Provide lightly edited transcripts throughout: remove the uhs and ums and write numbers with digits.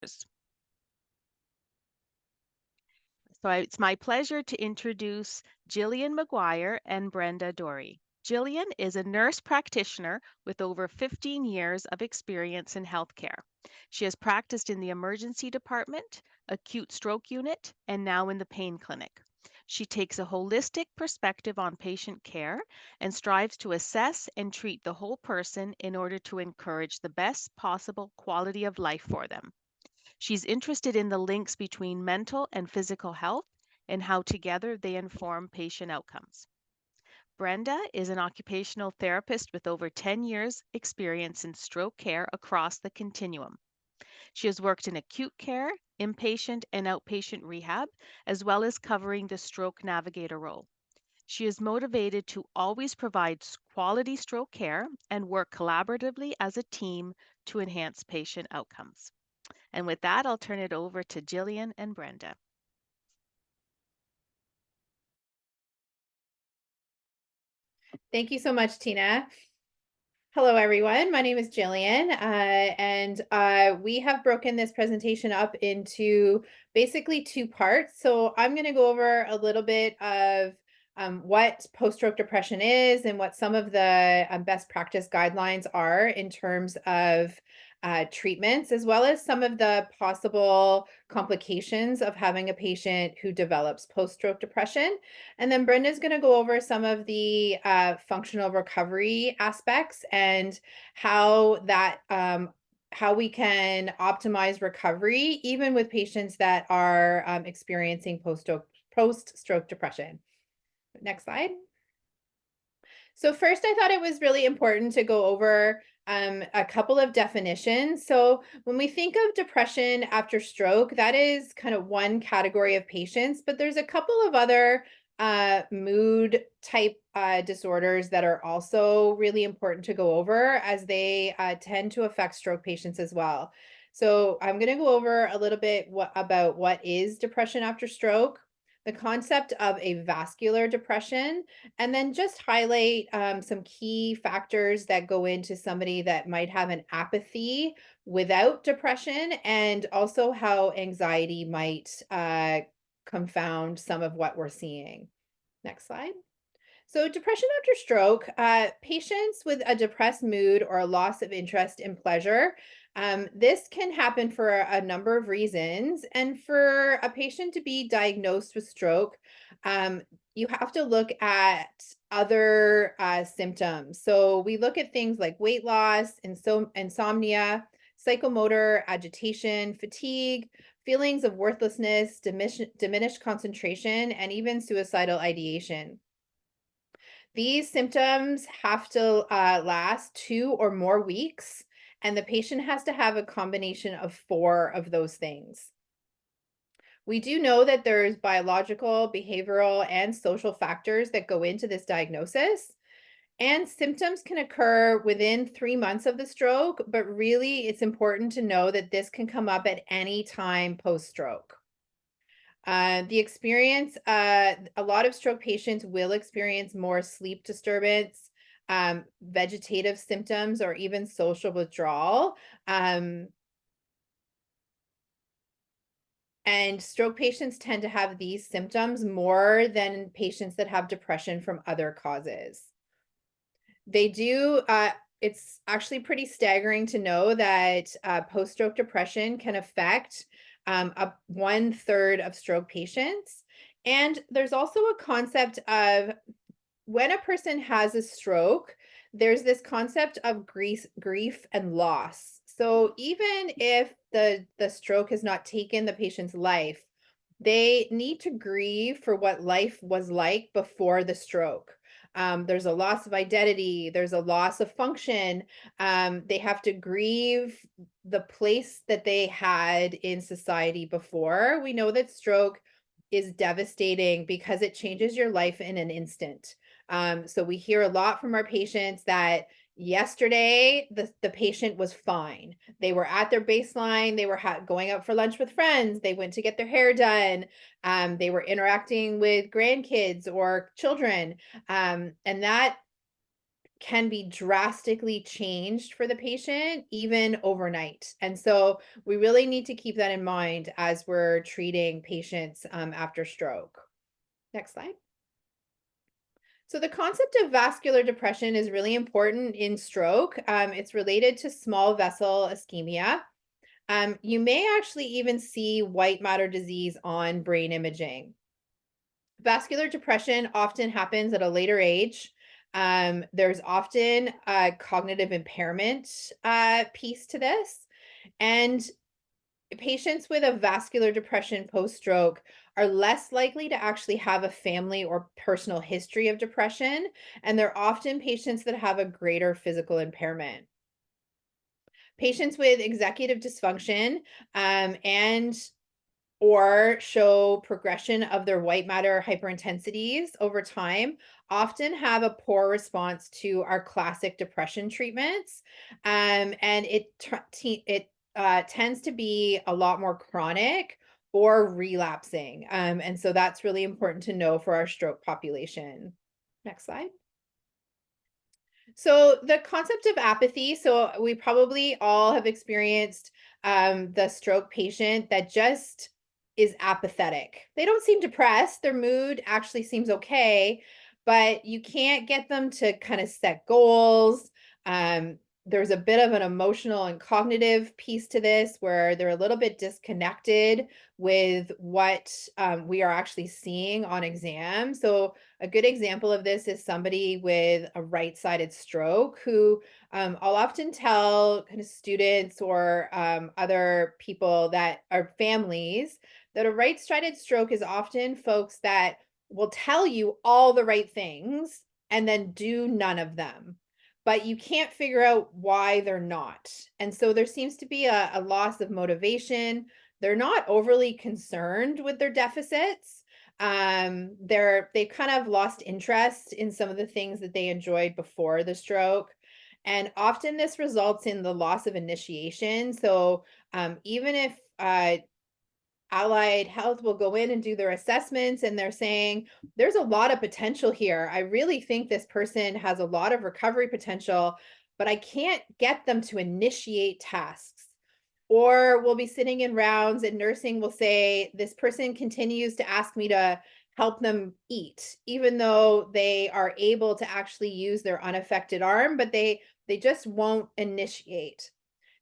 It's my pleasure to introduce Jillian McGuire and Brenda Dory. Jillian is a nurse practitioner with over 15 years of experience in healthcare. She has practiced in the emergency department, acute stroke unit, and now in the pain clinic. She takes a holistic perspective on patient care and strives to assess and treat the whole person in order to encourage the best possible quality of life for them. She's interested in the links between mental and physical health and how together they inform patient outcomes. Brenda is an occupational therapist with over 10 years' experience in stroke care across the continuum. She has worked in acute care, inpatient, and outpatient rehab, as well as covering the stroke navigator role. She is motivated to always provide quality stroke care and work collaboratively as a team to enhance patient outcomes. And with that, I'll turn it over to Jillian and Brenda. Thank you so much, Tina. Hello, everyone. My name is Jillian, and we have broken this presentation up into basically two parts. So I'm going to go over a little bit of what post-stroke depression is and what some of the best practice guidelines are in terms of treatments, as well as some of the possible complications of having a patient who develops post-stroke depression. And then Brenda's going to go over some of the functional recovery aspects and how that how we can optimize recovery even with patients that are experiencing post-stroke depression. Next slide. So first, I thought it was really important to go over a couple of definitions. So when we think of depression after stroke, that is kind of one category of patients, but there's a couple of other mood type disorders that are also really important to go over as they tend to affect stroke patients as well. So I'm going to go over a little bit about what is depression after stroke, the concept of a vascular depression, and then just highlight some key factors that go into somebody that might have an apathy without depression, and also how anxiety might confound some of what we're seeing. Next slide. So depression after stroke, patients with a depressed mood or a loss of interest in pleasure, this can happen for a number of reasons. And for a patient to be diagnosed with stroke, you have to look at other symptoms. So we look at things like weight loss, insomnia, psychomotor agitation, fatigue, feelings of worthlessness, diminished concentration, and even suicidal ideation. These symptoms have to last 2 or more weeks, and the patient has to have a combination of 4 of those things. We do know that there's biological, behavioral, and social factors that go into this diagnosis, and symptoms can occur within 3 months of the stroke, but really it's important to know that this can come up at any time post-stroke. The experience, a lot of stroke patients will experience more sleep disturbance, vegetative symptoms, or even social withdrawal. And stroke patients tend to have these symptoms more than patients that have depression from other causes. They do, it's actually pretty staggering to know that post-stroke depression can affect 1/3 of stroke patients. And there's also a concept of when a person has a stroke, there's this concept of grief and loss. So even if the stroke has not taken the patient's life, they need to grieve for what life was like before the stroke. There's a loss of identity, there's a loss of function. They have to grieve the place that they had in society before. We know that stroke is devastating because it changes your life in an instant. So we hear a lot from our patients that yesterday the patient was fine. They were at their baseline. They were going out for lunch with friends. They went to get their hair done. They were interacting with grandkids or children. And that can be drastically changed for the patient, even overnight. And so we really need to keep that in mind as we're treating patients after stroke. Next slide. So, the concept of vascular depression is really important in stroke. It's related to small vessel ischemia. You may actually even see white matter disease on brain imaging. Vascular depression often happens at a later age. There's often a cognitive impairment piece to this. And patients with a vascular depression post stroke are less likely to actually have a family or personal history of depression. And they're often patients that have a greater physical impairment. Patients with executive dysfunction and or show progression of their white matter hyperintensities over time often have a poor response to our classic depression treatments. And it tends to be a lot more chronic or relapsing. And so that's really important to know for our stroke population. Next slide. So the concept of apathy, so we probably all have experienced the stroke patient that just is apathetic. They don't seem depressed. Their mood actually seems okay, but you can't get them to kind of set goals. There's a bit of an emotional and cognitive piece to this where they're a little bit disconnected with what we are actually seeing on exam. So a good example of this is somebody with a right-sided stroke who I'll often tell kind of students or other people that are families that a right-sided stroke is often folks that will tell you all the right things and then do none of them. But you can't figure out why they're not. And so there seems to be a loss of motivation. They're not overly concerned with their deficits. They've kind of lost interest in some of the things that they enjoyed before the stroke. And often this results in the loss of initiation. So even if Allied Health will go in and do their assessments and they're saying, there's a lot of potential here. I really think this person has a lot of recovery potential, but I can't get them to initiate tasks. Or we'll be sitting in rounds and nursing will say, this person continues to ask me to help them eat, even though they are able to actually use their unaffected arm, but they just won't initiate.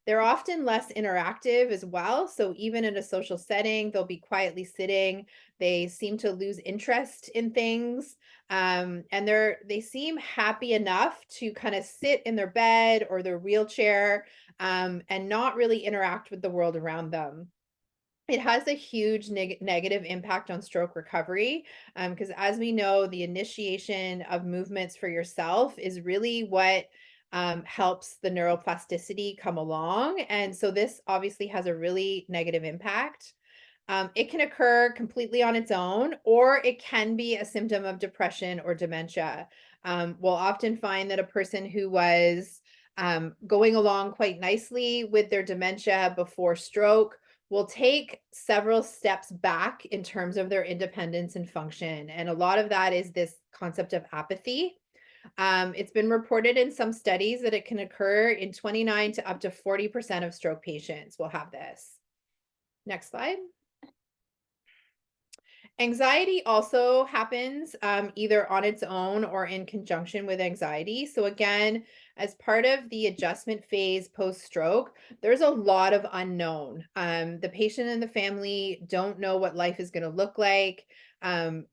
They're often less interactive as well. So even in a social setting, they'll be quietly sitting. They seem to lose interest in things. And they seem happy enough to kind of sit in their bed or their wheelchair and not really interact with the world around them. It has a huge negative impact on stroke recovery because, as we know, the initiation of movements for yourself is really what helps the neuroplasticity come along. And so, this obviously has a really negative impact. It can occur completely on its own, or it can be a symptom of depression or dementia. We'll often find that a person who was going along quite nicely with their dementia before stroke will take several steps back in terms of their independence and function. And a lot of that is this concept of apathy. It's been reported in some studies that it can occur in 29 to up to 40% of stroke patients will have this. Next slide. Anxiety also happens either on its own or in conjunction with anxiety. So, again, as part of the adjustment phase post stroke, there's a lot of unknown. The patient and the family don't know what life is going to look like.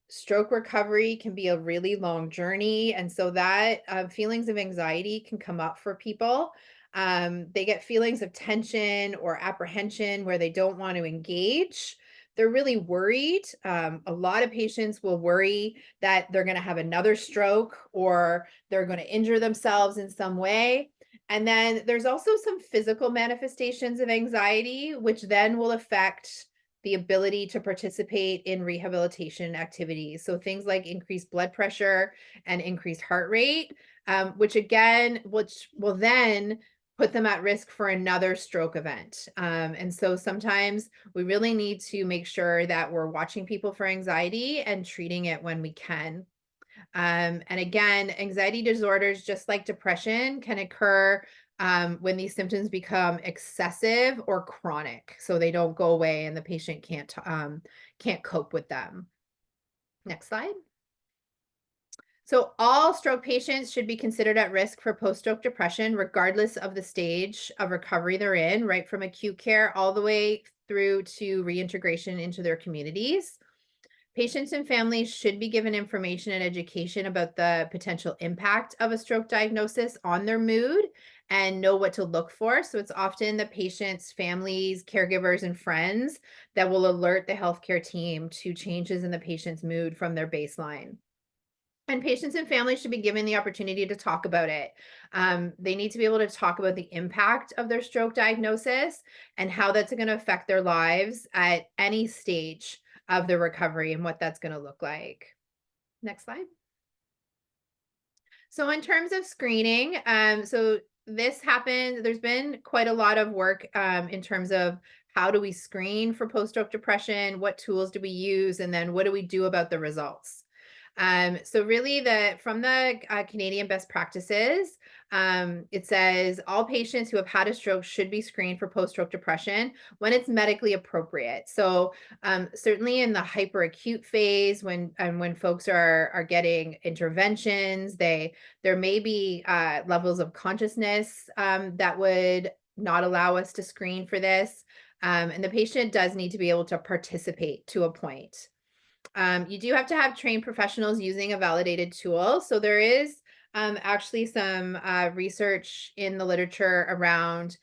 Stroke recovery can be a really long journey. And so, that feelings of anxiety can come up for people. They get feelings of tension or apprehension where they don't want to engage. They're really worried. A lot of patients will worry that they're going to have another stroke or they're going to injure themselves in some way. And then there's also some physical manifestations of anxiety, which then will affect the ability to participate in rehabilitation activities. So things like increased blood pressure and increased heart rate, which will then put them at risk for another stroke event. And so sometimes we really need to make sure that we're watching people for anxiety and treating it when we can. And again, anxiety disorders, just like depression, can occur when these symptoms become excessive or chronic, so they don't go away and the patient can't cope with them. Next slide. So all stroke patients should be considered at risk for post-stroke depression, regardless of the stage of recovery they're in, right from acute care all the way through to reintegration into their communities. Patients and families should be given information and education about the potential impact of a stroke diagnosis on their mood and know what to look for. So it's often the patient's families, caregivers, and friends that will alert the healthcare team to changes in the patient's mood from their baseline. And patients and families should be given the opportunity to talk about it. They need to be able to talk about the impact of their stroke diagnosis and how that's going to affect their lives at any stage of the recovery and what that's going to look like. Next slide. So in terms of screening, so this happened, there's been quite a lot of work in terms of how do we screen for post-stroke depression, what tools do we use, and then what do we do about the results? So really from the Canadian best practices, it says all patients who have had a stroke should be screened for post-stroke depression when it's medically appropriate. So certainly in the hyperacute phase, when folks are getting interventions, there may be levels of consciousness that would not allow us to screen for this. And the patient does need to be able to participate to a point. You do have to have trained professionals using a validated tool. So there is actually some research in the literature around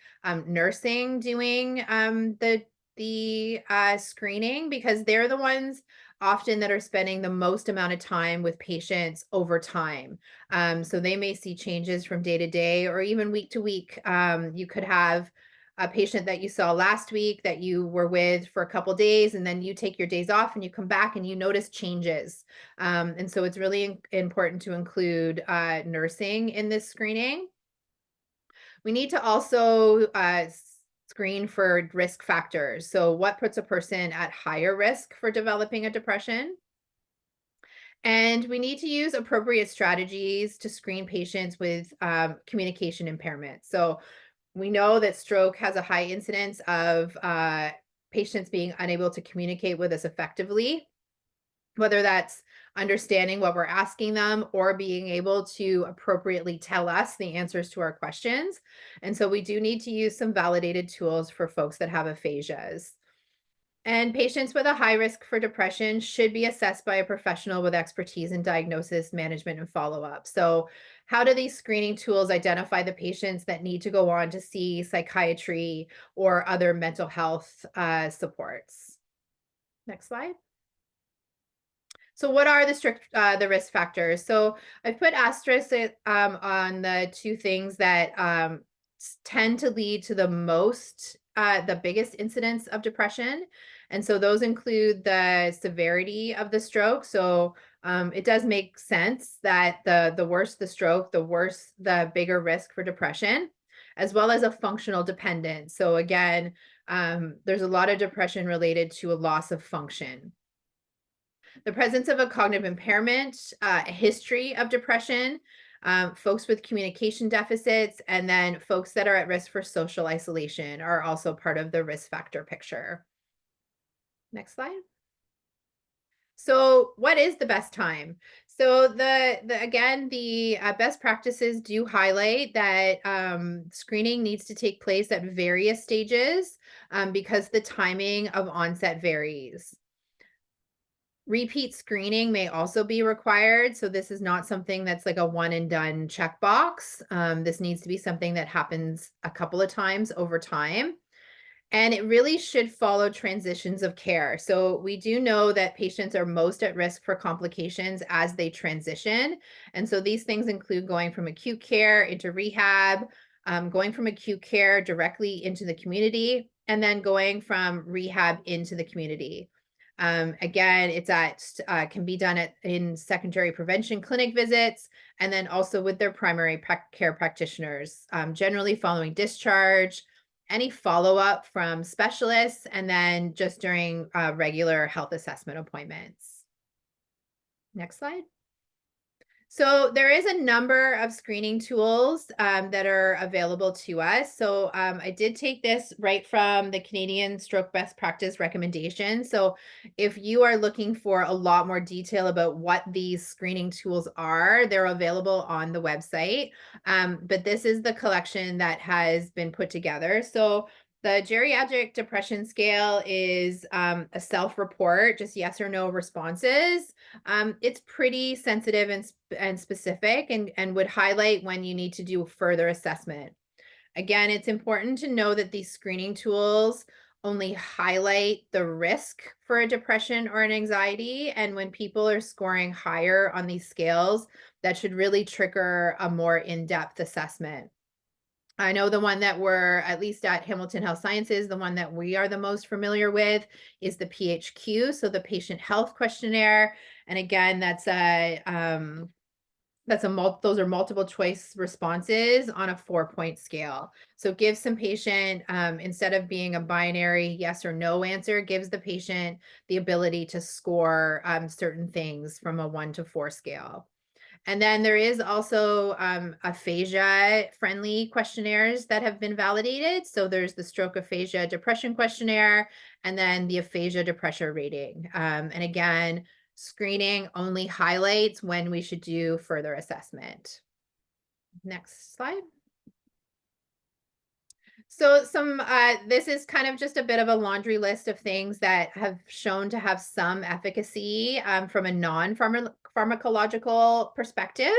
nursing doing the screening, because they're the ones often that are spending the most amount of time with patients over time. So they may see changes from day to day or even week to week. You could have a patient that you saw last week that you were with for a couple days, and then you take your days off and you come back and you notice changes. And so it's really important to include nursing in this screening. We need to also screen for risk factors. So what puts a person at higher risk for developing a depression? And we need to use appropriate strategies to screen patients with communication impairment. So we know that stroke has a high incidence of patients being unable to communicate with us effectively, whether that's understanding what we're asking them or being able to appropriately tell us the answers to our questions. And so we do need to use some validated tools for folks that have aphasias. And patients with a high risk for depression should be assessed by a professional with expertise in diagnosis, management, and follow up. So, how do these screening tools identify the patients that need to go on to see psychiatry or other mental health supports? Next slide. So what are the risk factors? So I've put asterisks on the two things that tend to lead to the biggest incidence of depression. And so those include the severity of the stroke. So it does make sense that the worse the stroke, the worse the bigger risk for depression, as well as a functional dependence. So again, there's a lot of depression related to a loss of function. The presence of a cognitive impairment, a history of depression, folks with communication deficits, and then folks that are at risk for social isolation are also part of the risk factor picture. Next slide. So, what is the best time? So, the best practices do highlight that screening needs to take place at various stages because the timing of onset varies. Repeat screening may also be required. So this is not something that's like a one and done checkbox. This needs to be something that happens a couple of times over time. And it really should follow transitions of care. So we do know that patients are most at risk for complications as they transition. And so these things include going from acute care into rehab, going from acute care directly into the community, and then going from rehab into the community. Again, can be done in secondary prevention clinic visits, and then also with their primary care practitioners, generally following discharge, any follow-up from specialists, and then just during regular health assessment appointments. Next slide. So there is a number of screening tools that are available to us. So I did take this right from the Canadian Stroke Best Practice recommendation. So if you are looking for a lot more detail about what these screening tools are, they're available on the website. But this is the collection that has been put together. So the geriatric depression scale is a self report, just yes or no responses. It's pretty sensitive and specific, and would highlight when you need to do further assessment. Again, it's important to know that these screening tools only highlight the risk for a depression or an anxiety. And when people are scoring higher on these scales, that should really trigger a more in depth assessment. I know the one that we're, at least at Hamilton Health Sciences, the one that we are the most familiar with is the PHQ, so the Patient Health Questionnaire. And again, those are multiple choice responses on a 4-point scale. So it gives some patient, instead of being a binary yes or no answer, gives the patient the ability to score certain things from a 1 to 4 scale. And then there is also aphasia friendly questionnaires that have been validated. So there's the stroke aphasia depression questionnaire and then the aphasia depression rating. And again, screening only highlights when we should do further assessment. Next slide. So this is kind of just a bit of a laundry list of things that have shown to have some efficacy from a non-pharmacological perspective.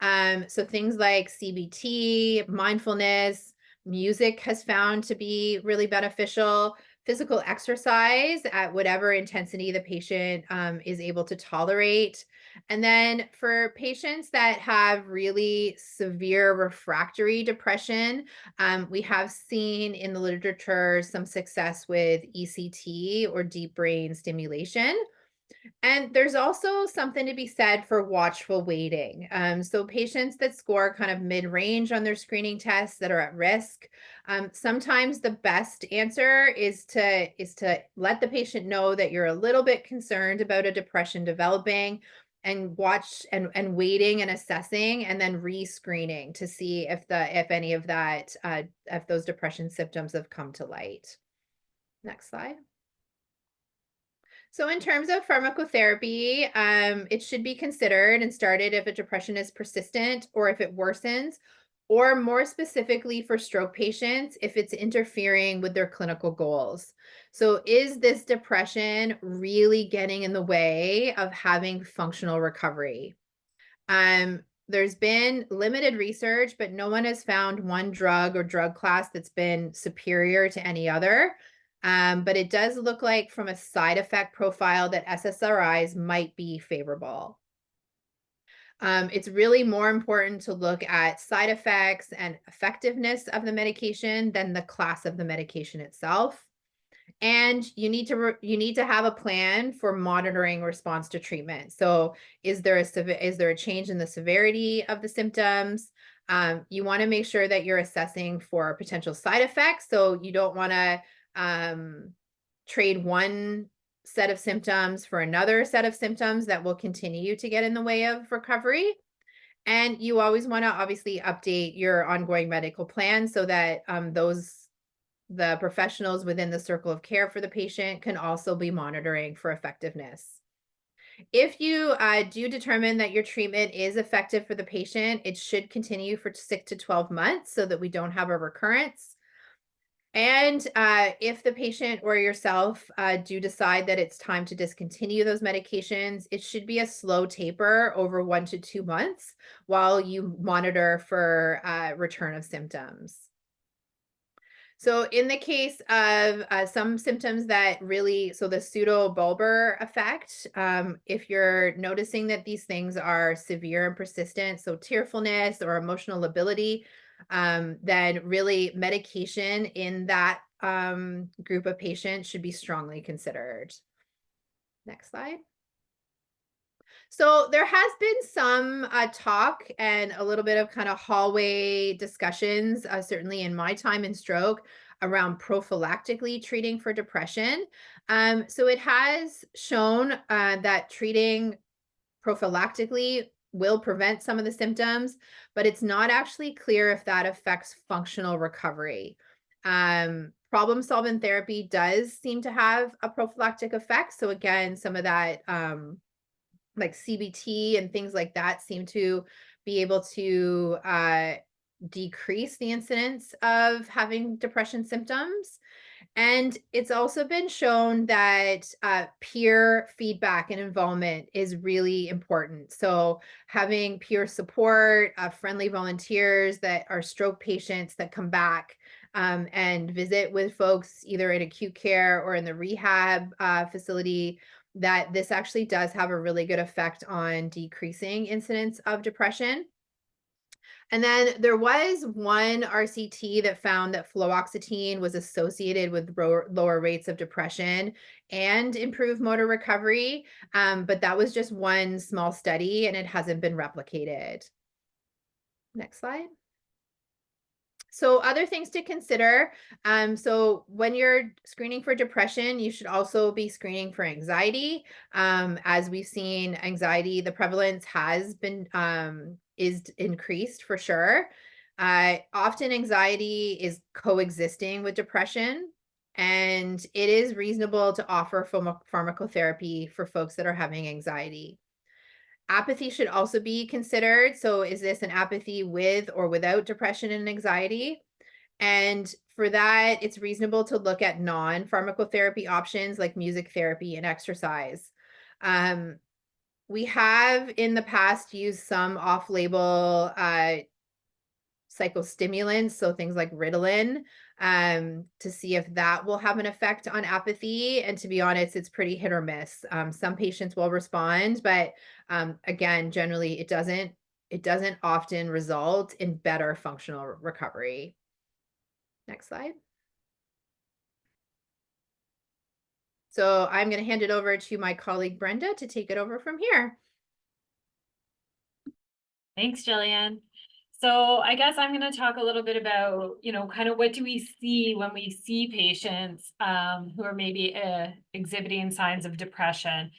So things like CBT, mindfulness, music has found to be really beneficial. Physical exercise at whatever intensity the patient is able to tolerate. And then for patients that have really severe refractory depression, we have seen in the literature some success with ECT or deep brain stimulation. And there's also something to be said for watchful waiting. So patients that score kind of mid-range on their screening tests that are at risk, sometimes the best answer is to let the patient know that you're a little bit concerned about a depression developing, and watch and waiting and assessing, and then re-screening to see if any of that if those depression symptoms have come to light. Next slide. So in terms of pharmacotherapy, it should be considered and started if a depression is persistent or if it worsens, or more specifically for stroke patients, if it's interfering with their clinical goals. So is this depression really getting in the way of having functional recovery? There's been limited research, but no one has found one drug or drug class that's been superior to any other. But it does look like from a side effect profile that SSRIs might be favorable. It's really more important to look at side effects and effectiveness of the medication than the class of the medication itself. And you need to have a plan for monitoring response to treatment. So, is there a change in the severity of the symptoms? You want to make sure that you're assessing for potential side effects. So you don't want to trade one set of symptoms for another set of symptoms that will continue to get in the way of recovery. And you always want to obviously update your ongoing medical plan so that the professionals within the circle of care for the patient can also be monitoring for effectiveness. If you do determine that your treatment is effective for the patient, it should continue for 6 to 12 months so that we don't have a recurrence. And if the patient or yourself do decide that it's time to discontinue those medications, it should be a slow taper over 1 to 2 months while you monitor for return of symptoms. So in the case of some symptoms that really, so the pseudobulbar effect, if you're noticing that these things are severe and persistent, so tearfulness or emotional lability, then really medication in that group of patients should be strongly considered. Next slide. So there has been some talk and a little bit of kind of hallway discussions, certainly in my time in stroke, around prophylactically treating for depression. So it has shown that treating prophylactically will prevent some of the symptoms, but it's not actually clear if that affects functional recovery. Problem solving therapy does seem to have a prophylactic effect. So again, some of that like CBT and things like that seem to be able to decrease the incidence of having depression symptoms. And it's also been shown that peer feedback and involvement is really important. So, having peer support, friendly volunteers that are stroke patients that come back and visit with folks either in acute care or in the rehab facility, that this actually does have a really good effect on decreasing incidence of depression. And then there was one RCT that found that fluoxetine was associated with lower rates of depression and improved motor recovery. But that was just one small study and it hasn't been replicated. Next slide. So other things to consider. So when you're screening for depression, you should also be screening for anxiety. As we've seen, anxiety, the prevalence has been is increased for sure. Often anxiety is coexisting with depression, and it is reasonable to offer pharmacotherapy for folks that are having anxiety. Apathy should also be considered. So, is this an apathy with or without depression and anxiety? And for that, it's reasonable to look at non pharmacotherapy options like music therapy and exercise. Um, we have in the past used some off label psychostimulants, so things like Ritalin, to see if that will have an effect on apathy. And to be honest, it's pretty hit or miss. Some patients will respond, but again, generally it doesn't. It doesn't often result in better functional recovery. Next slide. So I'm going to hand it over to my colleague Brenda to take it over from here. Thanks, Jillian. So I guess I'm going to talk a little bit about, kind of what do we see when we see patients who are maybe exhibiting signs of depression,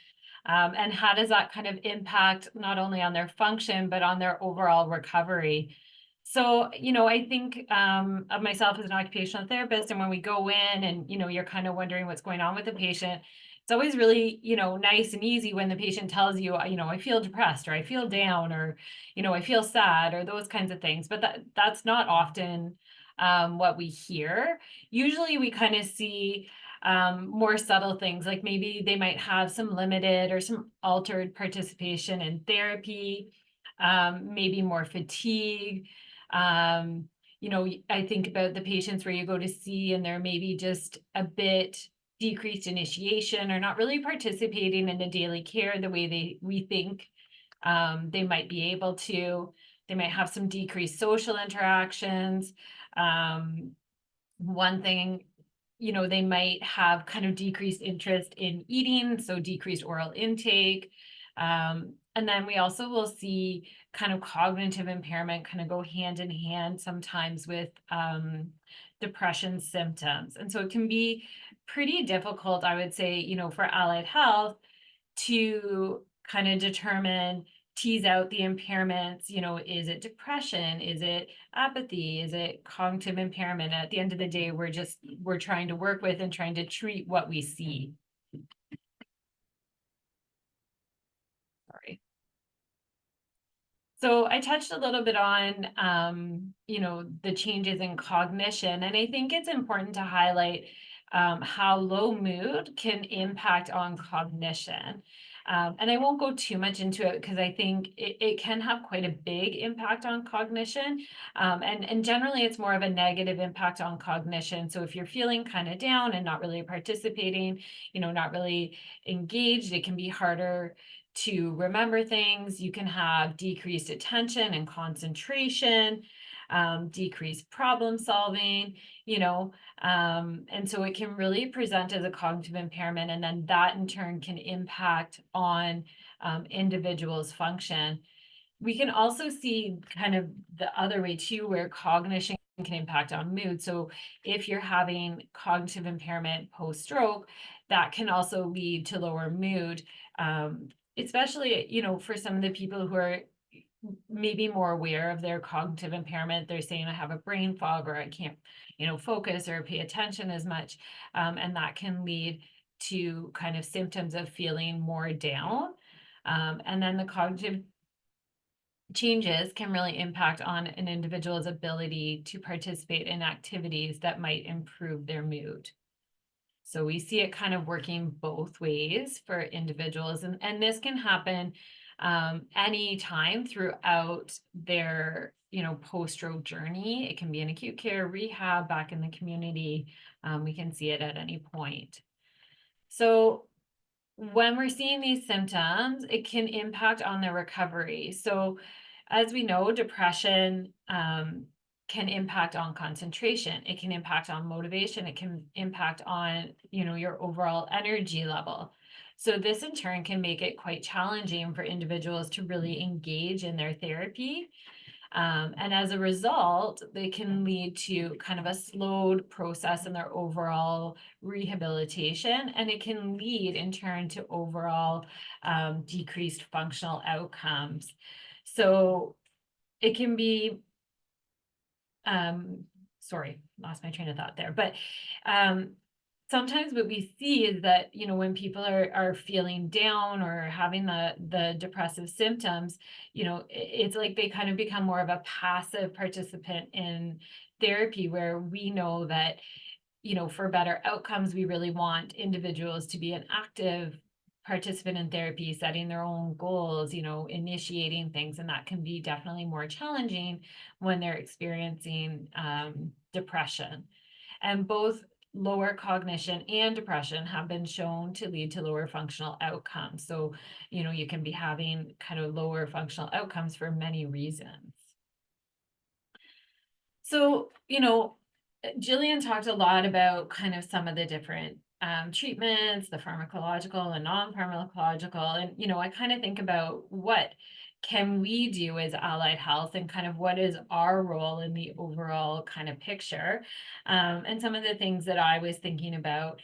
and how does that kind of impact not only on their function, but on their overall recovery. So, I think of myself as an occupational therapist, and when we go in and, you're kind of wondering what's going on with the patient, it's always really, nice and easy when the patient tells you, I feel depressed, or I feel down, or, I feel sad, or those kinds of things. But that's not often what we hear. Usually we kind of see more subtle things, like maybe they might have some limited or some altered participation in therapy, maybe more fatigue. I think about the patients where you go to see and they're maybe just a bit decreased initiation or not really participating in the daily care the way we think they might be able to. They might have some decreased social interactions. One thing, they might have kind of decreased interest in eating, so decreased oral intake. And then we also will see kind of cognitive impairment kind of go hand in hand sometimes with depression symptoms. And so it can be pretty difficult, I would say, for allied health to kind of tease out the impairments. Is it depression? Is it apathy? Is it cognitive impairment? At the end of the day, we're trying to work with and trying to treat what we see. Sorry. So I touched a little bit on, the changes in cognition, and I think it's important to highlight how low mood can impact on cognition. And I won't go too much into it because I think it can have quite a big impact on cognition. And generally, it's more of a negative impact on cognition. So if you're feeling kind of down and not really participating, not really engaged, it can be harder to remember things. You can have decreased attention and concentration, decreased problem solving, and so it can really present as a cognitive impairment, and then that in turn can impact on individuals' function. We can also see kind of the other way too, where cognition can impact on mood. So if you're having cognitive impairment post-stroke, that can also lead to lower mood, especially, for some of the people who are maybe more aware of their cognitive impairment. They're saying, I have a brain fog, or I can't, focus or pay attention as much. And that can lead to kind of symptoms of feeling more down. And then the cognitive changes can really impact on an individual's ability to participate in activities that might improve their mood. So we see it kind of working both ways for individuals, and this can happen any time throughout their post-stroke journey. It can be in acute care, rehab, back in the community. We can see it at any point. So when we're seeing these symptoms, it can impact on their recovery. So as we know, depression can impact on concentration. It can impact on motivation. It can impact on, your overall energy level. So this in turn can make it quite challenging for individuals to really engage in their therapy. And as a result, they can lead to kind of a slowed process in their overall rehabilitation, and it can lead in turn to overall decreased functional outcomes. So it can be, sorry, lost my train of thought there, but sometimes what we see is that, when people are feeling down or having the depressive symptoms, it's like they kind of become more of a passive participant in therapy, where we know that, for better outcomes, we really want individuals to be an active participant in therapy, setting their own goals, initiating things, and that can be definitely more challenging when they're experiencing depression. And both lower cognition and depression have been shown to lead to lower functional outcomes. So, you can be having kind of lower functional outcomes for many reasons. So, Jillian talked a lot about kind of some of the different treatments, the pharmacological and non-pharmacological. And, I kind of think about what can we do as allied health, and kind of what is our role in the overall kind of picture. And some of the things that I was thinking about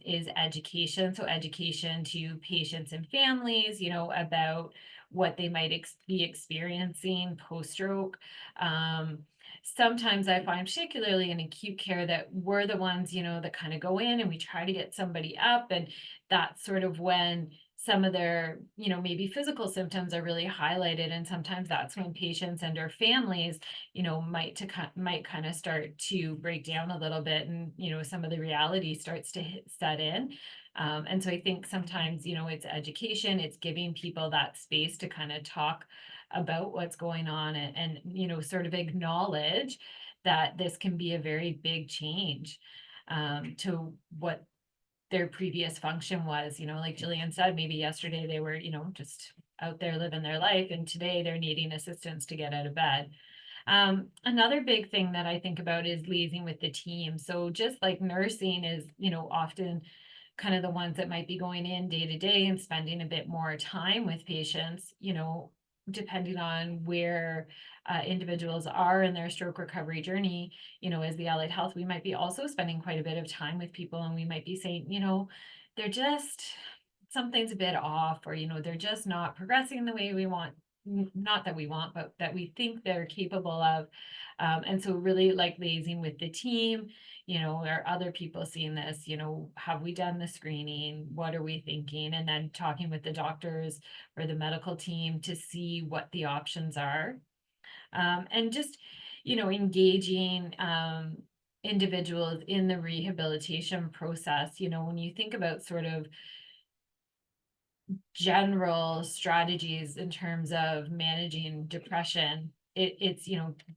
is education. So education to patients and families, about what they might be experiencing post-stroke. Sometimes I find, particularly in acute care, that we're the ones, that kind of go in and we try to get somebody up, and that's sort of when some of their, maybe physical symptoms are really highlighted. And sometimes that's when patients and their families, might kind of start to break down a little bit, and, some of the reality starts to set in. And so I think sometimes, it's education, it's giving people that space to kind of talk about what's going on, and sort of acknowledge that this can be a very big change to what their previous function was. Like Jillian said, maybe yesterday they were, just out there living their life, and today they're needing assistance to get out of bed. Another big thing that I think about is liaising with the team. So just like nursing is, often kind of the ones that might be going in day to day and spending a bit more time with patients, depending on where individuals are in their stroke recovery journey, as the allied health, we might be also spending quite a bit of time with people, and we might be saying, they're just, something's a bit off, or, they're just not progressing the way we want. Not that we want, but that we think they're capable of. And so really like liaising with the team, are other people seeing this, have we done the screening? What are we thinking? And then talking with the doctors or the medical team to see what the options are. And just, engaging individuals in the rehabilitation process. When you think about sort of general strategies in terms of managing depression, it's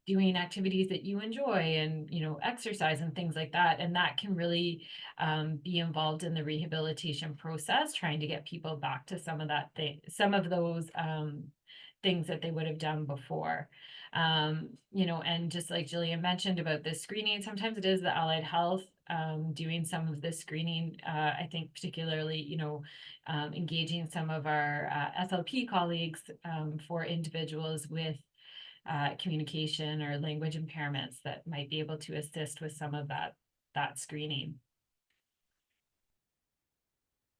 doing activities that you enjoy, and exercise and things like that, and that can really be involved in the rehabilitation process, trying to get people back to some of those things that they would have done before. And just like Jillian mentioned about the screening, sometimes it is the allied health doing some of the screening. I think particularly, engaging some of our SLP colleagues for individuals with communication or language impairments that might be able to assist with some of that screening.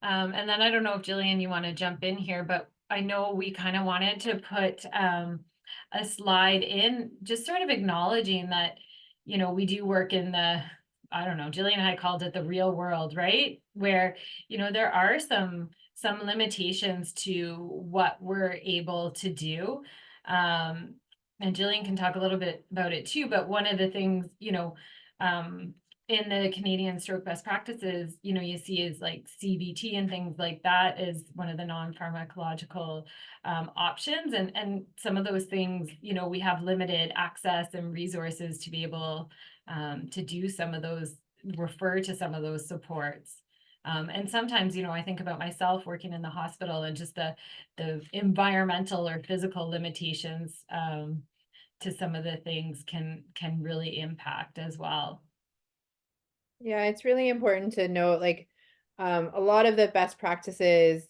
And then I don't know if Jillian, you want to jump in here, but I know we kind of wanted to put a slide in, just sort of acknowledging that, we do work in the, I don't know, Jillian and I called it the real world, right? Where, there are some limitations to what we're able to do. And Jillian can talk a little bit about it too, but one of the things, in the Canadian stroke best practices, you see is like CBT and things like that is one of the non-pharmacological options. And some of those things, we have limited access and resources to be able to do some of those, refer to some of those supports. And sometimes, I think about myself working in the hospital and just the environmental or physical limitations to some of the things can really impact as well. Yeah, it's really important to note, like, a lot of the best practices,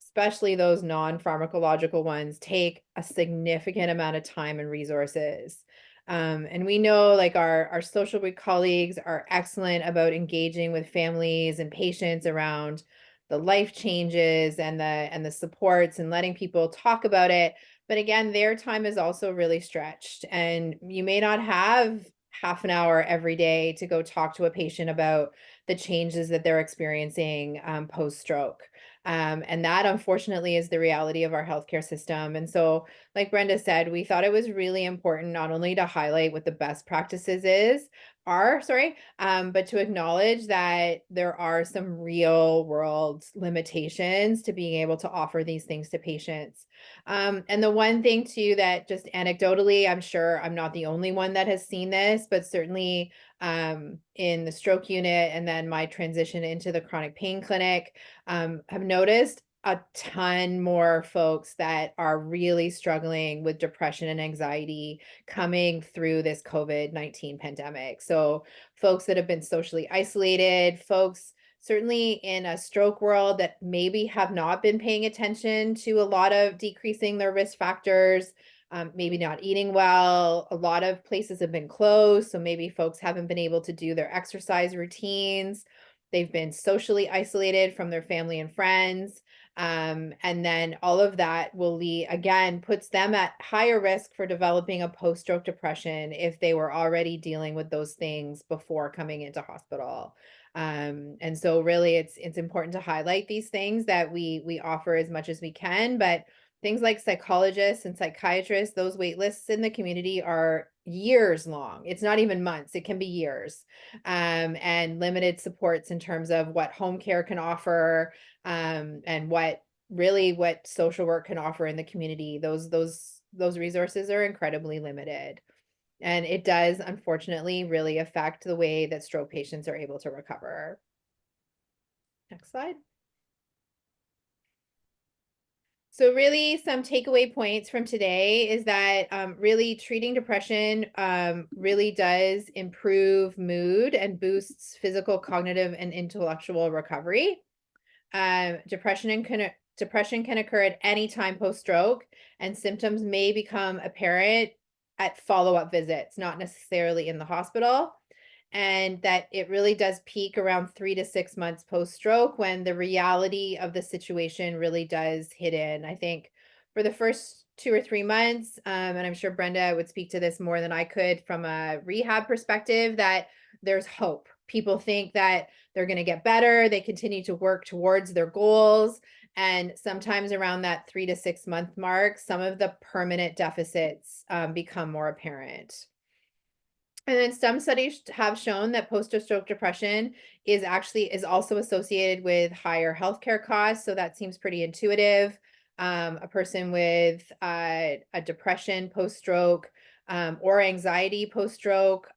especially those non-pharmacological ones, take a significant amount of time and resources. And we know, like, our social work colleagues are excellent about engaging with families and patients around the life changes and the supports and letting people talk about it. But again, their time is also really stretched, and you may not have half an hour every day to go talk to a patient about the changes that they're experiencing post stroke. And that, unfortunately, is the reality of our healthcare system. And so, like Brenda said, we thought it was really important not only to highlight what the best practices but to acknowledge that there are some real world limitations to being able to offer these things to patients. And the one thing too that just anecdotally, I'm sure I'm not the only one that has seen this, but certainly in the stroke unit and then my transition into the chronic pain clinic, have noticed a ton more folks that are really struggling with depression and anxiety coming through this COVID-19 pandemic. So folks that have been socially isolated, folks certainly in a stroke world that maybe have not been paying attention to a lot of decreasing their risk factors, maybe not eating well. A lot of places have been closed, so maybe folks haven't been able to do their exercise routines. They've been socially isolated from their family and friends. And then all of that will lead, again, puts them at higher risk for developing a post-stroke depression if they were already dealing with those things before coming into hospital. And so really it's important to highlight these things that we offer as much as we can, but things like psychologists and psychiatrists, those wait lists in the community are years long. It's not even months, it can be years. And limited supports in terms of what home care can offer, and what social work can offer in the community. Those resources are incredibly limited. And it does, unfortunately, really affect the way that stroke patients are able to recover. Next slide. So really some takeaway points from today is that really treating depression really does improve mood and boosts physical, cognitive, and intellectual recovery. Depression can occur at any time post-stroke, and symptoms may become apparent at follow-up visits, not necessarily in the hospital. And that it really does peak around 3 to 6 months post-stroke when the reality of the situation really does hit in. I think for the first 2 or 3 months, and I'm sure Brenda would speak to this more than I could from a rehab perspective, that there's hope. People think that they're going to get better. They continue to work towards their goals. And sometimes around that 3 to 6 month mark, some of the permanent deficits become more apparent. And then some studies have shown that post-stroke depression is also associated with higher healthcare costs. So that seems pretty intuitive. A person with a depression post-stroke or anxiety post-stroke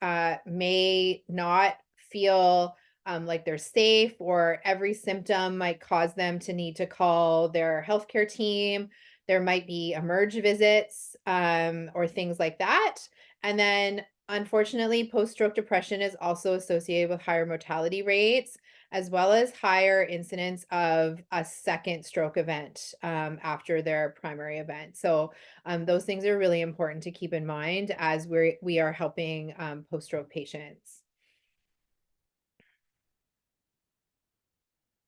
may not feel like they're safe, or every symptom might cause them to need to call their healthcare team. There might be emerge visits or things like that. And then unfortunately, post-stroke depression is also associated with higher mortality rates, as well as higher incidence of a second stroke event after their primary event. So those things are really important to keep in mind as we are helping post-stroke patients.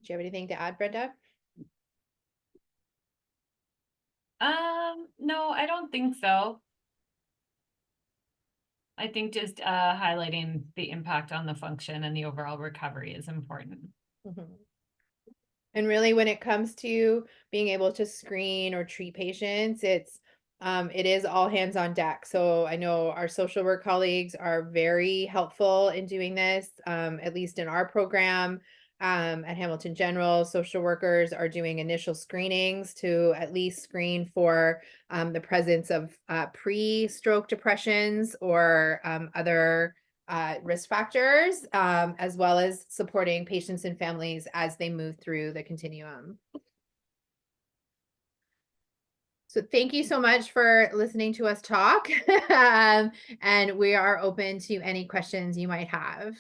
Do you have anything to add, Brenda? No, I don't think so. I think just highlighting the impact on the function and the overall recovery is important. Mhm. And really, when it comes to being able to screen or treat patients, it is all hands on deck. So I know our social work colleagues are very helpful in doing this. At least in our program at Hamilton General, social workers are doing initial screenings to at least screen for the presence of pre-stroke depressions or other risk factors, as well as supporting patients and families as they move through the continuum. So thank you so much for listening to us talk. And we are open to any questions you might have.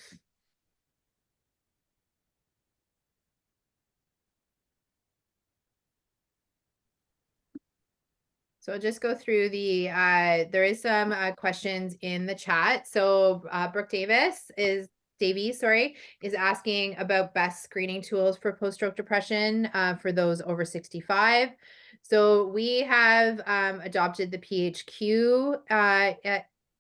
So I'll just go through there is some questions in the chat. So Brooke Davies, sorry, is asking about best screening tools for post-stroke depression for those over 65. So we have adopted the PHQ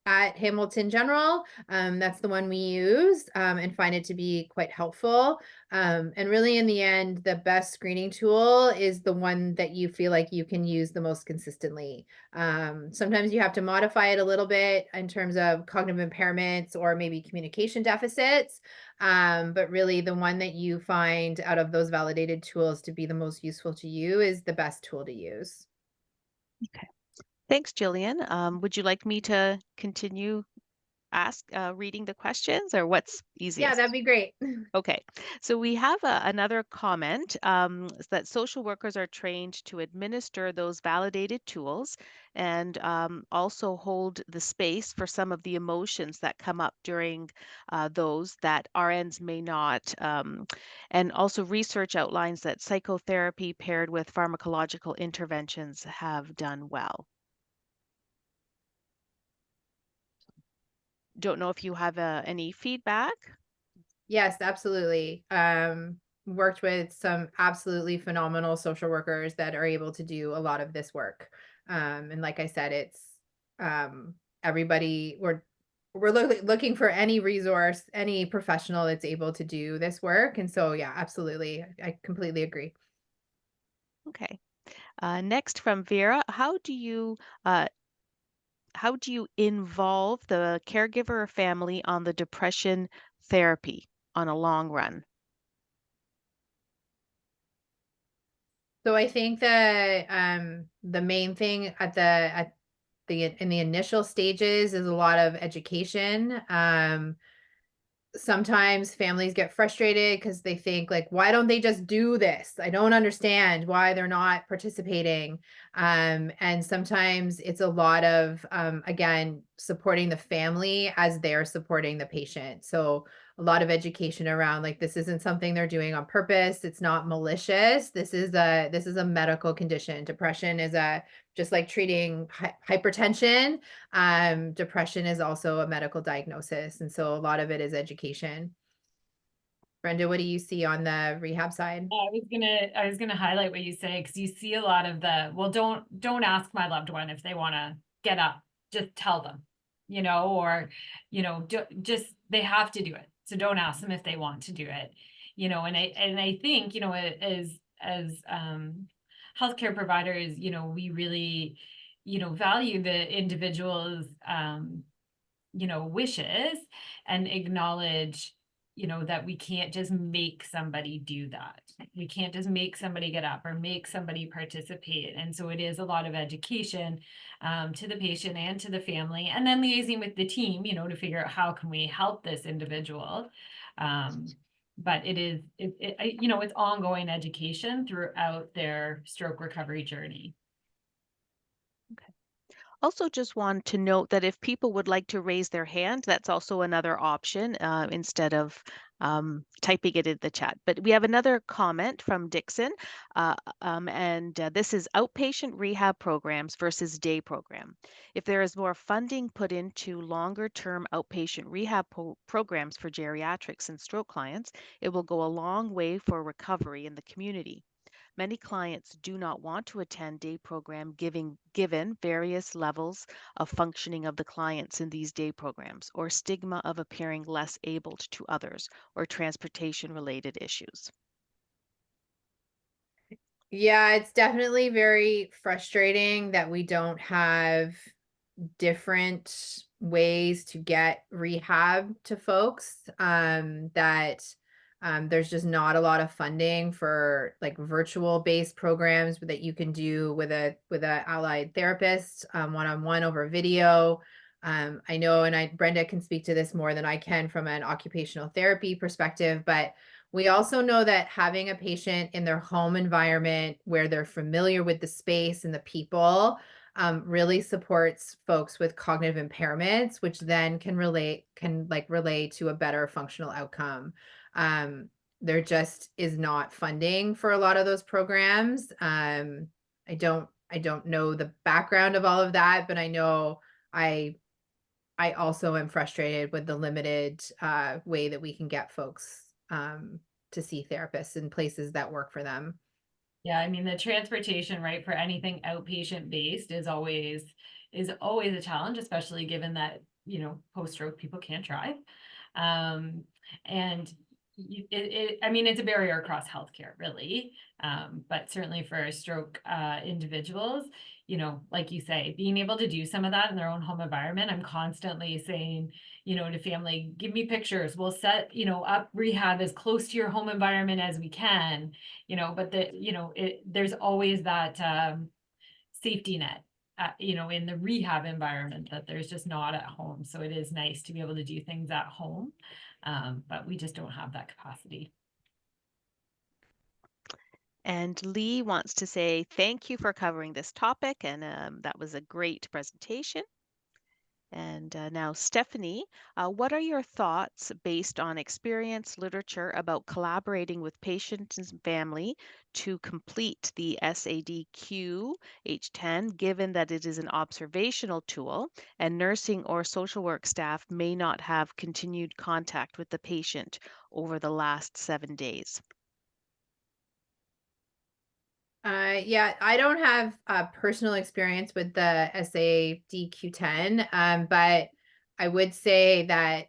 at Hamilton General. That's the one we use and find it to be quite helpful. And really, in the end, the best screening tool is the one that you feel like you can use the most consistently. Sometimes you have to modify it a little bit in terms of cognitive impairments or maybe communication deficits. But really, the one that you find out of those validated tools to be the most useful to you is the best tool to use. Okay. Thanks, Jillian. Would you like me to continue reading the questions, or what's Yeah, that'd easiest? be great. Okay, so we have another comment that social workers are trained to administer those validated tools and also hold the space for some of the emotions that come up during those that RNs may not. And also, research outlines that psychotherapy paired with pharmacological interventions have done well. Don't know if you have any feedback. Yes, absolutely. Worked with some absolutely phenomenal social workers that are able to do a lot of this work. And like I said, it's um, everybody we're looking for any resource, any professional that's able to do this work. And so, yeah, absolutely, I completely agree. Okay. Next from Vera, uh, how do you involve the caregiver or family on the depression therapy on a long run? So I think that the main thing at the in the initial stages is a lot of education. Sometimes families get frustrated because they think like, why don't they just do this? I don't understand why they're not participating. And sometimes it's a lot of again supporting the family as they're supporting the patient. So a lot of education around like this isn't something they're doing on purpose. It's not malicious. This is a medical condition. Depression is a just like treating hypertension. Depression is also a medical diagnosis, and so a lot of it is education. Brenda, what do you see on the rehab side? I was gonna highlight what you say because you see a lot of the, well, don't ask my loved one if they want to get up. Just tell them, or just they have to do it. So don't ask them if they want to do it. And I think, as healthcare providers, we really, value the individual's wishes and acknowledge, that we can't just make somebody do that. We can't just make somebody get up or make somebody participate. And so it is a lot of education to the patient and to the family, and then liaising with the team, to figure out how can we help this individual. But it's ongoing education throughout their stroke recovery journey. Okay. Also, just want to note that if people would like to raise their hand, that's also another option instead of typing it in the chat. But we have another comment from Dixon, and this is outpatient rehab programs versus day program. If there is more funding put into longer term outpatient rehab programs for geriatrics and stroke clients, it will go a long way for recovery in the community. Many clients do not want to attend day program given various levels of functioning of the clients in these day programs or stigma of appearing less abled to others or transportation related issues. Yeah, it's definitely very frustrating that we don't have different ways to get rehab to folks. That there's just not a lot of funding for like virtual based programs that you can do with a allied therapist, one-on-one over video. I know, and Brenda can speak to this more than I can from an occupational therapy perspective, but we also know that having a patient in their home environment where they're familiar with the space and the people really supports folks with cognitive impairments, which then can relate to a better functional outcome. Um, there just is not funding for a lot of those programs. I don't know the background of all of that, but I know I I also am frustrated with the limited way that we can get folks to see therapists in places that work for them. Yeah, I mean, the transportation, right, for anything outpatient based is always a challenge, especially given that, post-stroke people can't drive. Um, and I mean, it's a barrier across healthcare, really. But certainly for stroke individuals, like you say, being able to do some of that in their own home environment. I'm constantly saying, to family, give me pictures. We'll set, up rehab as close to your home environment as we can, but there's always that safety net, in the rehab environment that there's just not at home. So it is nice to be able to do things at home, but we just don't have that capacity. And Lee wants to say thank you for covering this topic, and that was a great presentation. And now, Stephanie, what are your thoughts based on experience, literature about collaborating with patients and family to complete the SADQ H10, given that it is an observational tool and nursing or social work staff may not have continued contact with the patient over the last 7 days? Yeah, I don't have personal experience with the SADQ10, but I would say that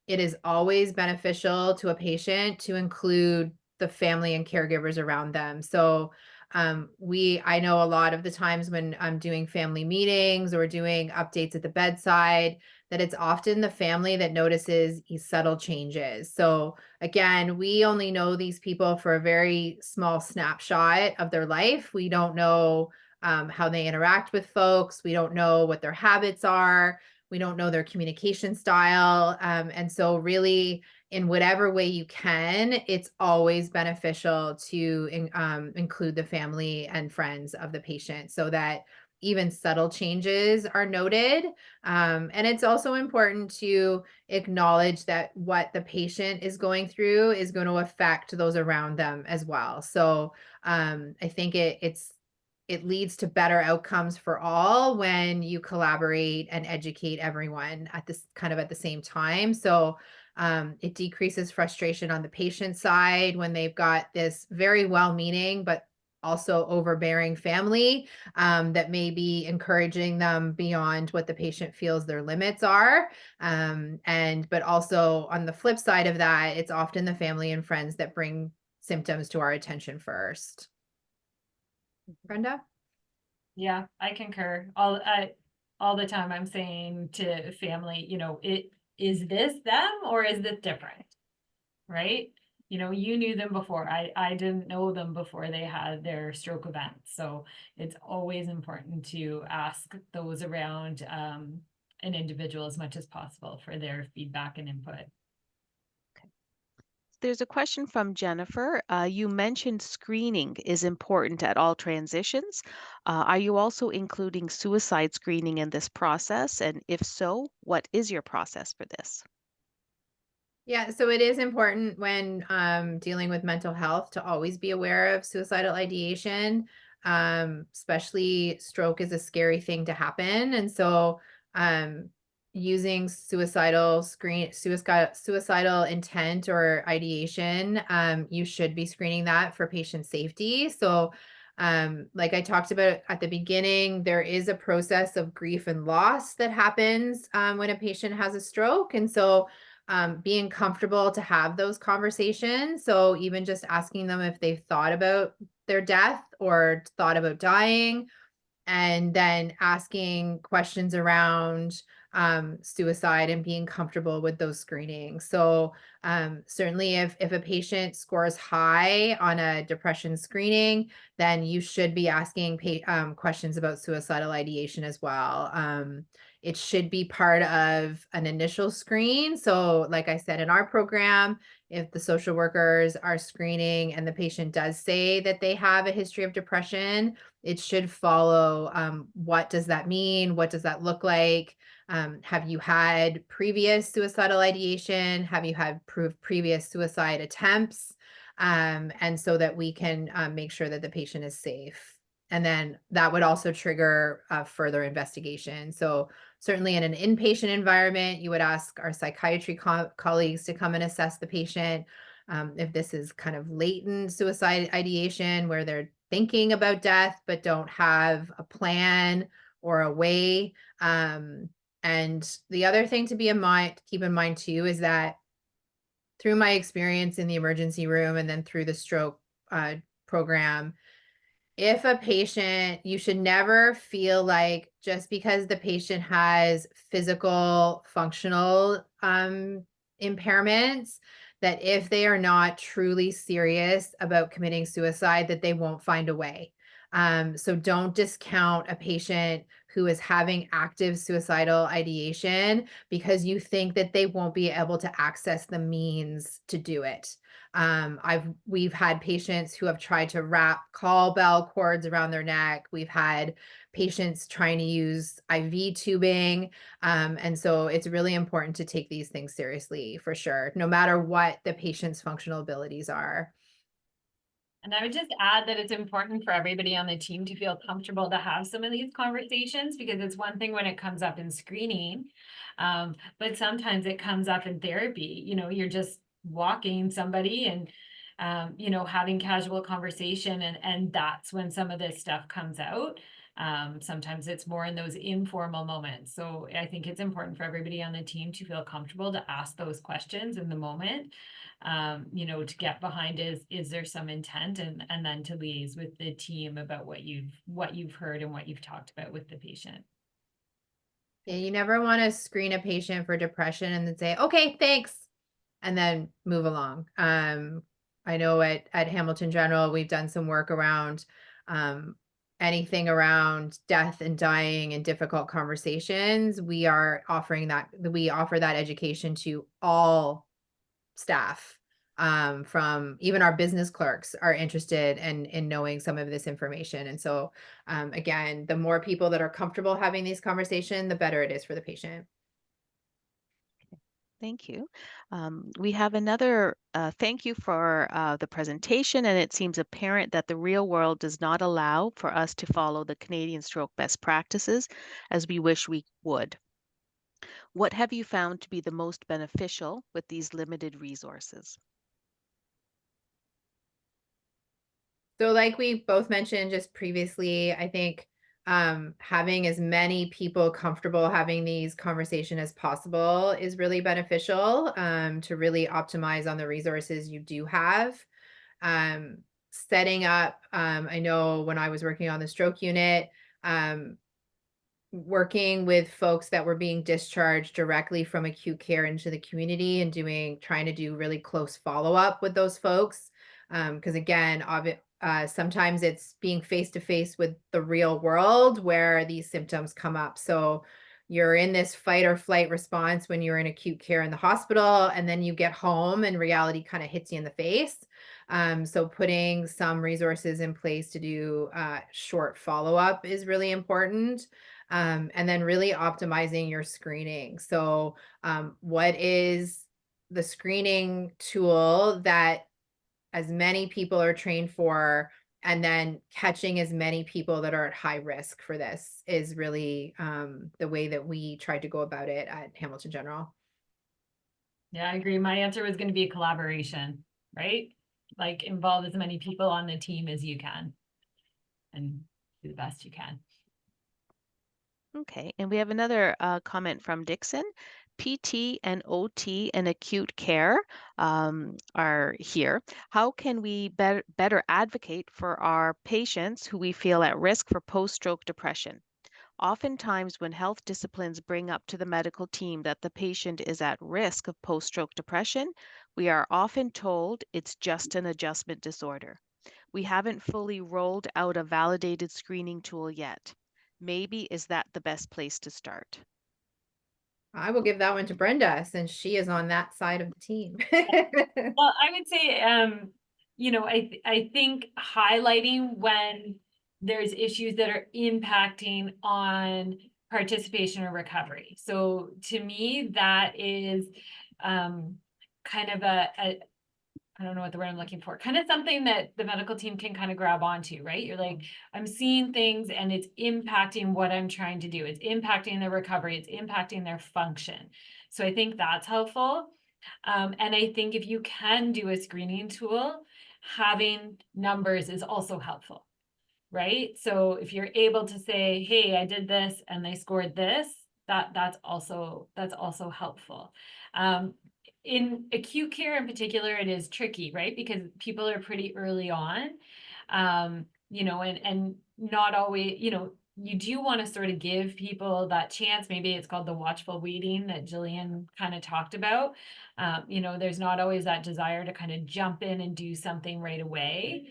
it is always beneficial to a patient to include the family and caregivers around them. So I know a lot of the times when I'm doing family meetings or doing updates at the bedside, that it's often the family that notices these subtle changes. So again, we only know these people for a very small snapshot of their life. We don't know how they interact with folks. We don't know what their habits are. We don't know their communication style. And so, really, in whatever way you can, it's always beneficial to include the family and friends of the patient so that even subtle changes are noted. And it's also important to acknowledge that what the patient is going through is going to affect those around them as well. So I think it leads to better outcomes for all when you collaborate and educate everyone at this kind of at the same time. So it decreases frustration on the patient side when they've got this very well-meaning but also overbearing family that may be encouraging them beyond what the patient feels their limits are. But also on the flip side of that, it's often the family and friends that bring symptoms to our attention first. Brenda? Yeah, I concur. All the time I'm saying to family, is this them or is this different? Right? You knew them before. I didn't know them before they had their stroke event. So it's always important to ask those around an individual as much as possible for their feedback and input. There's a question from Jennifer. You mentioned screening is important at all transitions. Are you also including suicide screening in this process? And if so, what is your process for this? Yeah, so it is important when dealing with mental health to always be aware of suicidal ideation. Especially stroke is a scary thing to happen. And so, using suicidal intent or ideation, you should be screening that for patient safety. So, like I talked about at the beginning, there is a process of grief and loss that happens when a patient has a stroke. And so, being comfortable to have those conversations. So, even just asking them if they've thought about their death or thought about dying, and then asking questions around suicide and being comfortable with those screenings. So certainly if a patient scores high on a depression screening, then you should be asking questions about suicidal ideation as well. It should be part of an initial screen. So like I said, in our program, if the social workers are screening and the patient does say that they have a history of depression, it should follow, what does that mean? What does that look like? Have you had previous suicidal ideation? Have you had previous suicide attempts? And so that we can make sure that the patient is safe. And then that would also trigger further investigation. So certainly in an inpatient environment, you would ask our psychiatry colleagues to come and assess the patient. If this is kind of latent suicide ideation where they're thinking about death but don't have a plan or a way. And the other thing to keep in mind too, is that through my experience in the emergency room and then through the stroke program, if a patient, you should never feel like just because the patient has physical functional impairments, that if they are not truly serious about committing suicide, that they won't find a way. So don't discount a patient who is having active suicidal ideation because you think that they won't be able to access the means to do it. We've had patients who have tried to wrap call bell cords around their neck. We've had patients trying to use IV tubing. And so it's really important to take these things seriously for sure, no matter what the patient's functional abilities are. And I would just add that it's important for everybody on the team to feel comfortable to have some of these conversations, because it's one thing when it comes up in screening, but sometimes it comes up in therapy. You're just walking somebody and having casual conversation, and that's when some of this stuff comes out. Sometimes it's more in those informal moments. So I think it's important for everybody on the team to feel comfortable to ask those questions in the moment, to get behind is there some intent, and then to liaise with the team about what you've heard and what you've talked about with the patient. Yeah, you never want to screen a patient for depression and then say, okay, thanks, and then move along. I know at Hamilton General, we've done some work around um, anything around death and dying and difficult conversations. We offer that education to all staff. From even our business clerks are interested in knowing some of this information. And so, again, the more people that are comfortable having these conversations, the better it is for the patient. Thank you. We have another thank you for the presentation, and it seems apparent that the real world does not allow for us to follow the Canadian stroke best practices as we wish we would. What have you found to be the most beneficial with these limited resources? So like we both mentioned just previously, I think having as many people comfortable having these conversations as possible is really beneficial, to really optimize on the resources you do have. Setting up, I know when I was working on the stroke unit, um, working with folks that were being discharged directly from acute care into the community and trying to do really close follow-up with those folks. Because again, sometimes it's being face to face with the real world where these symptoms come up. So you're in this fight or flight response when you're in acute care in the hospital, and then you get home and reality kind of hits you in the face. So putting some resources in place to do short follow-up is really important. And then really optimizing your screening. So, what is the screening tool that as many people are trained for and then catching as many people that are at high risk for this is really the way that we tried to go about it at Hamilton General. Yeah, I agree. My answer was going to be a collaboration, right? Like involve as many people on the team as you can and do the best you can. Okay, and we have another comment from Dixon. PT and OT and acute care are here. How can we better advocate for our patients who we feel at risk for post-stroke depression? Oftentimes, when health disciplines bring up to the medical team that the patient is at risk of post-stroke depression, we are often told it's just an adjustment disorder. We haven't fully rolled out a validated screening tool yet. Maybe is that the best place to start? I will give that one to Brenda since she is on that side of the team. Well, I would say, I think highlighting when there's issues that are impacting on participation or recovery. So to me, that is kind of I don't know what the word I'm looking for, kind of something that the medical team can kind of grab onto, right? You're like, I'm seeing things and it's impacting what I'm trying to do. It's impacting their recovery. It's impacting their function. So I think that's helpful. And I think if you can do a screening tool, having numbers is also helpful, right? So if you're able to say, hey, I did this and they scored this, that's also helpful. In acute care in particular, it is tricky, right? Because people are pretty early on, and not always, you do want to sort of give people that chance. Maybe it's called the watchful waiting that Jillian kind of talked about. There's not always that desire to kind of jump in and do something right away.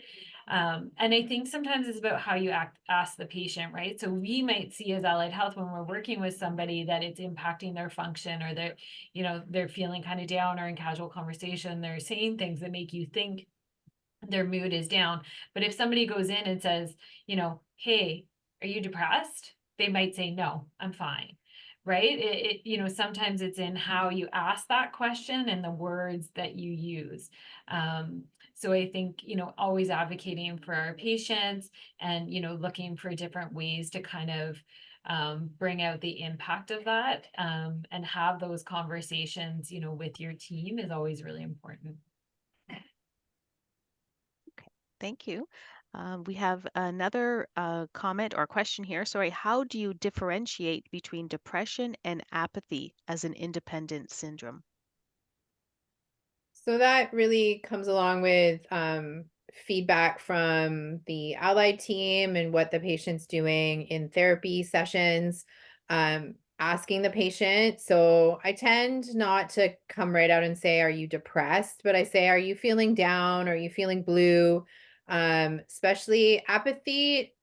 And I think sometimes it's about how you ask the patient, right? So we might see as allied health when we're working with somebody that it's impacting their function, or they're feeling kind of down, or in casual conversation, they're saying things that make you think their mood is down. But if somebody goes in and says, hey, are you depressed? They might say, no, I'm fine. Right. Sometimes it's in how you ask that question and the words that you use. So I think, always advocating for our patients and, looking for different ways to kind of bring out the impact of that, and have those conversations, with your team is always really important. Thank you. We have another comment or question here. Sorry, how do you differentiate between depression and apathy as an independent syndrome? So that really comes along with feedback from the allied team and what the patient's doing in therapy sessions, asking the patient. So I tend not to come right out and say, are you depressed? But I say, are you feeling down? Are you feeling blue? Especially apathy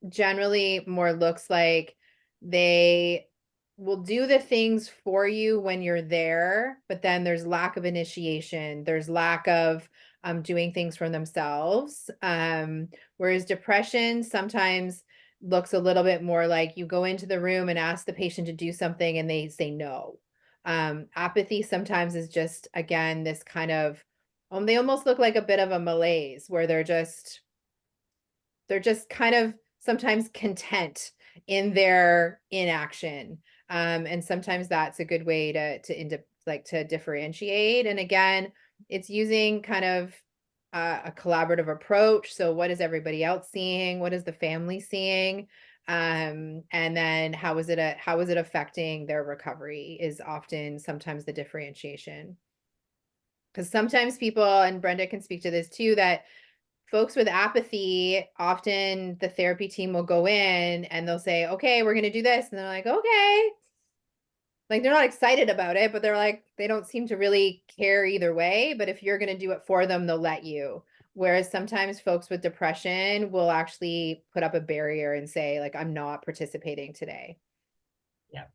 generally more looks like they will do the things for you when you're there, but then there's lack of initiation. There's lack of doing things for themselves. Whereas depression sometimes looks a little bit more like you go into the room and ask the patient to do something and they say no. Apathy sometimes is just, again, this kind of, they almost look like a bit of a malaise where they're just kind of sometimes content in their inaction. And sometimes that's a good way to differentiate. And again, it's using kind of a collaborative approach. So what is everybody else seeing? What is the family seeing? And then how is it affecting their recovery is often sometimes the differentiation. Because sometimes people, and Brenda can speak to this too, that folks with apathy, often the therapy team will go in and they'll say, okay, we're going to do this. And they're like, okay. Like they're not excited about it, but they're like, they don't seem to really care either way. But if you're going to do it for them, they'll let you. Whereas sometimes folks with depression will actually put up a barrier and say, like, I'm not participating today. Yeah.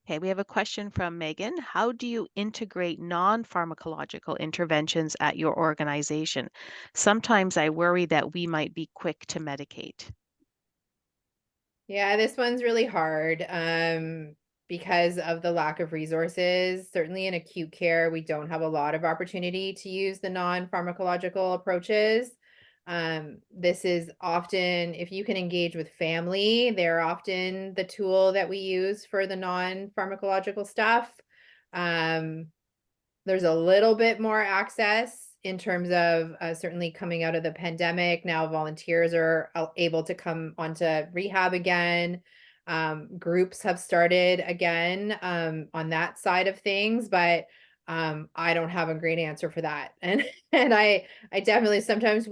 Okay, we have a question from Megan. How do you integrate non-pharmacological interventions at your organization? Sometimes I worry that we might be quick to medicate. Yeah, this one's really hard. because of the lack of resources. Certainly in acute care, we don't have a lot of opportunity to use the non-pharmacological approaches. This is often, if you can engage with family, they're often the tool that we use for the non-pharmacological stuff. Um, there's a little bit more access in terms of certainly coming out of the pandemic. Now volunteers are able to come onto rehab again. Groups have started again on that side of things, but I don't have a great answer for that. And I definitely sometimes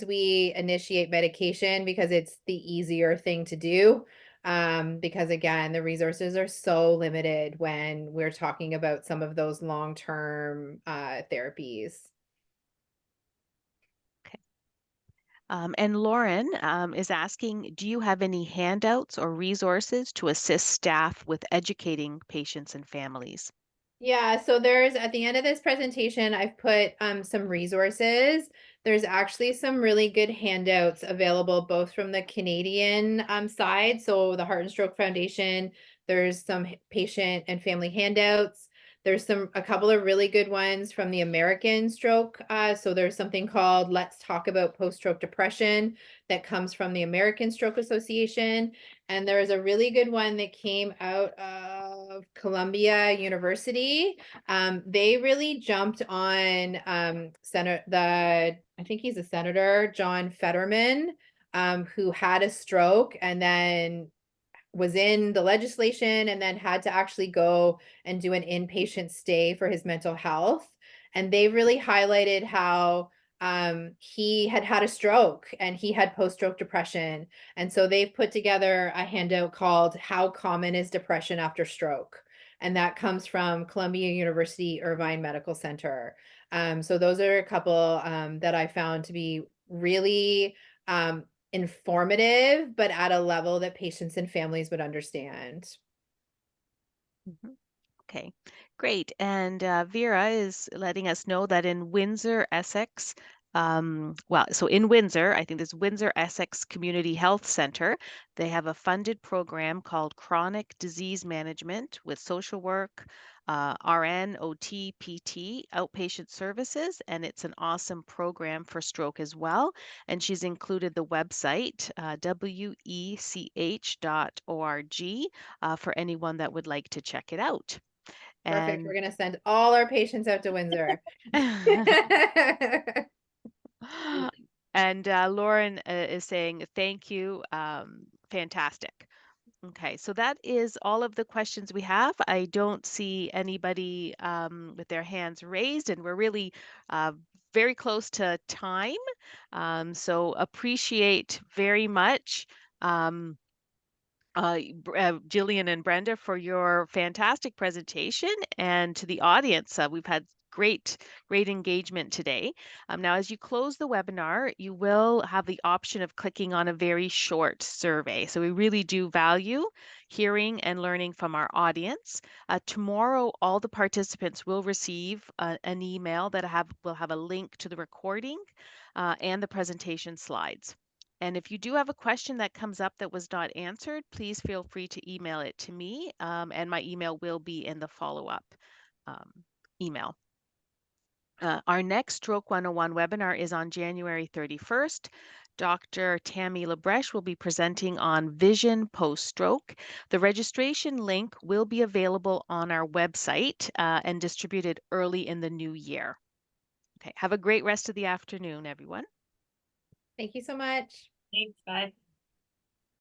we initiate medication because it's the easier thing to do, because again, the resources are so limited when we're talking about some of those long-term therapies. Okay. And Lauren is asking, do you have any handouts or resources to assist staff with educating patients and families? Yeah, so there's at the end of this presentation, I've put some resources. There's actually some really good handouts available both from the Canadian side, so the Heart and Stroke Foundation. There's some patient and family handouts. There's a couple of really good ones from the American Stroke. So there's something called Let's Talk About Post-Stroke Depression that comes from the American Stroke Association. And there's a really good one that came out of Columbia University. They really jumped on I think he's a senator, John Fetterman, who had a stroke and then was in the legislation and then had to actually go and do an inpatient stay for his mental health. And they really highlighted how he had had a stroke and he had post-stroke depression. And so they've put together a handout called How Common is Depression After Stroke? And that comes from Columbia University Irvine Medical Center. So those are a couple that I found to be really informative, but at a level that patients and families would understand. Mhm. Okay, great. And Vera is letting us know that in Windsor, Essex, so in Windsor, I think this Windsor Essex Community Health Center, they have a funded program called Chronic Disease Management with social work, RN, OT, PT, outpatient services, and it's an awesome program for stroke as well. And she's included the website, wech.org, for anyone that would like to check it out. Perfect. And We're going to send all our patients out to Windsor. and Lauren is saying thank you. Fantastic. Okay, so that is all of the questions we have. I don't see anybody with their hands raised, and we're really uh, very close to time. So appreciate very much. Um, Jillian and Brenda, for your fantastic presentation, and to the audience. We've had great engagement today. Now, as you close the webinar, you will have the option of clicking on a very short survey. So we really do value hearing and learning from our audience. Tomorrow, all the participants will receive an email that will have a link to the recording and the presentation slides. And if you do have a question that comes up that was not answered, please feel free to email it to me, and my email will be in the follow-up um, email. Our next Stroke 101 webinar is on January 31st. Dr. Tammy Labreche will be presenting on vision post-stroke. The registration link will be available on our website and distributed early in the new year. Okay, have a great rest of the afternoon, everyone. Thank you so much. Thanks, bye.